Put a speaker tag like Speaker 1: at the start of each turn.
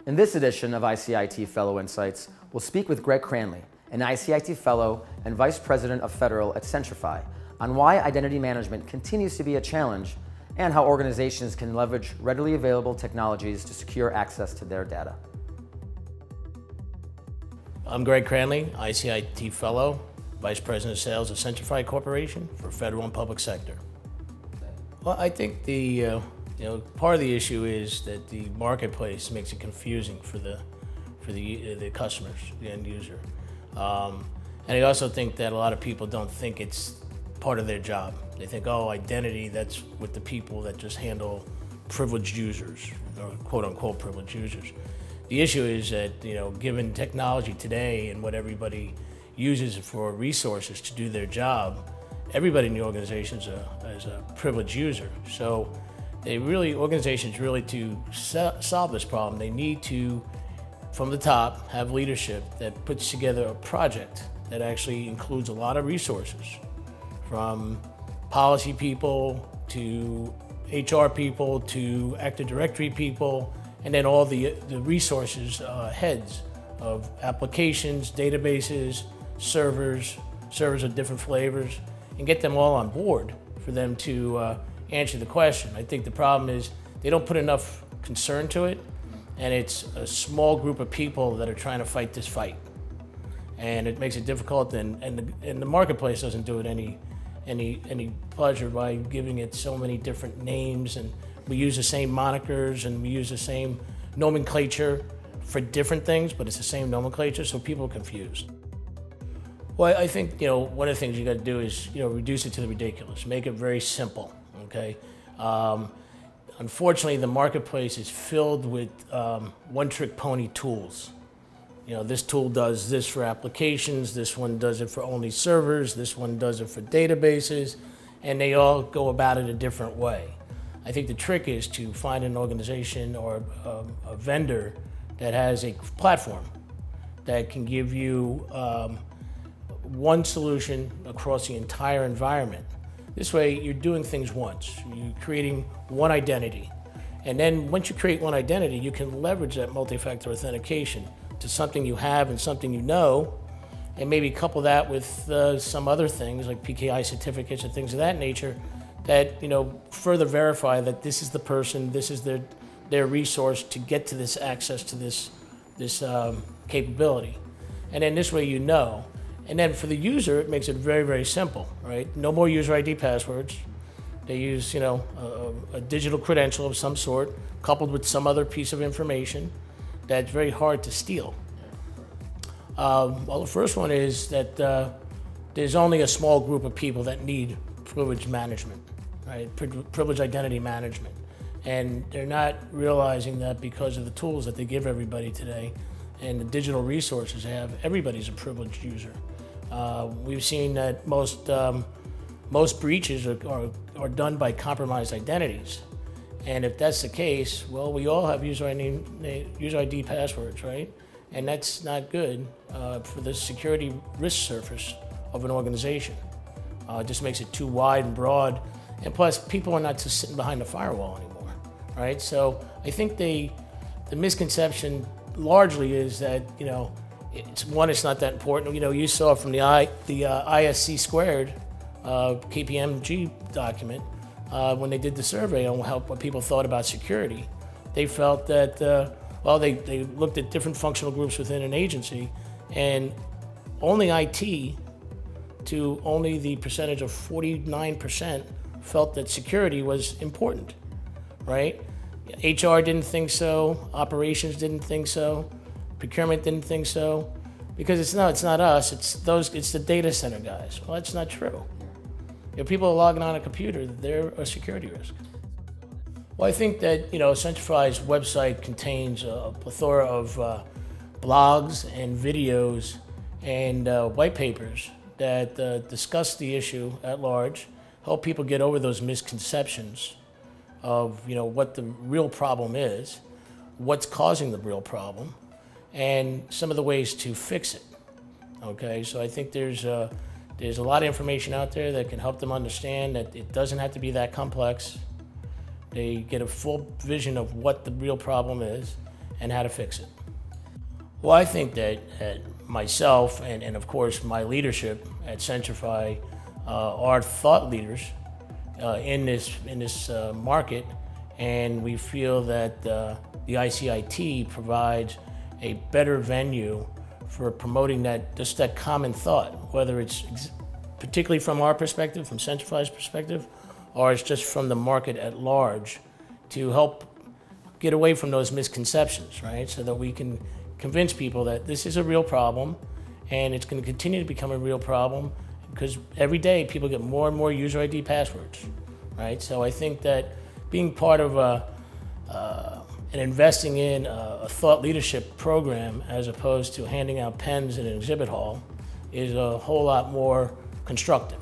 Speaker 1: In this edition of ICIT Fellow Insights, we'll speak with Greg Cranley, an ICIT Fellow and Vice President of Federal at Centrify, on why identity management continues to be a challenge and how organizations can leverage readily available technologies to secure access to their data.
Speaker 2: I'm Greg Cranley, ICIT Fellow, Vice President of Sales at Centrify Corporation for Federal and Public Sector. Well, I think the part of the issue is that the marketplace makes it confusing for the customers, the end user. And I also think that a lot of people don't think it's part of their job. They think, oh, identity, that's with the people that just handle privileged users, or quote-unquote privileged users. The issue is that, given technology today and what everybody uses for resources to do their job, everybody in the organization is a privileged user. So organizations really, to solve this problem, they need to, from the top, have leadership that puts together a project that actually includes a lot of resources, from policy people to HR people to Active Directory people, and then all the resources, heads of applications, databases, servers of different flavors, and get them all on board for them to answer the question. I think the problem is they don't put enough concern to it, and it's a small group of people that are trying to fight this fight. And it makes it difficult, and the marketplace doesn't do it any pleasure by giving it so many different names, and we use the same monikers and we use the same nomenclature for different things, but it's the same nomenclature, so people are confused. Well, I think, one of the things you got to do is, reduce it to the ridiculous, make it very simple, okay? Unfortunately, the marketplace is filled with one-trick pony tools. This tool does this for applications, this one does it for only servers, this one does it for databases, and they all go about it a different way. I think the trick is to find an organization or a vendor that has a platform that can give you one solution across the entire environment. This way, you're doing things once. You're creating one identity. And then once you create one identity, you can leverage that multi-factor authentication to something you have and something you know, and maybe couple that with some other things like PKI certificates and things of that nature that further verify that this is the person, this is their resource to get to this access to this capability. And then this way And then for the user, it makes it very, very simple, right? No more user ID passwords. They use, a digital credential of some sort, coupled with some other piece of information that's very hard to steal. Well, the first one is that there's only a small group of people that need privilege management, right? Privilege identity management. And they're not realizing that because of the tools that they give everybody today and the digital resources they have, everybody's a privileged user. We've seen that most breaches are done by compromised identities. And if that's the case, well, we all have user ID passwords, right? And that's not good for the security risk surface of an organization. It just makes it too wide and broad. And plus, people are not just sitting behind the firewall anymore, right? So I think the misconception largely is that, it's not that important. You saw from the ISC squared KPMG document when they did the survey on what people thought about security. They felt that, they looked at different functional groups within an agency, and only IT, to only the percentage of 49%, felt that security was important, right? HR didn't think so, operations didn't think so, procurement didn't think so, because it's not us, it's the data center guys. Well, that's not true. If people are logging on a computer, they're a security risk. Well, I think that, Centrify's website contains a plethora of blogs and videos and white papers that discuss the issue at large, help people get over those misconceptions of, what the real problem is, what's causing the real problem, and some of the ways to fix it. Okay, so I think there's a lot of information out there that can help them understand that it doesn't have to be that complex. They get a full vision of what the real problem is, and how to fix it. Well, I think that myself and of course my leadership at Centrify are thought leaders in this market, and we feel that the ICIT provides a better venue for promoting that common thought, whether it's particularly from our perspective, from Centrify's perspective, or it's just from the market at large, to help get away from those misconceptions, right? So that we can convince people that this is a real problem, and it's going to continue to become a real problem because every day people get more and more user ID passwords, right? So I think that being part of and investing in a thought leadership program as opposed to handing out pens in an exhibit hall is a whole lot more constructive.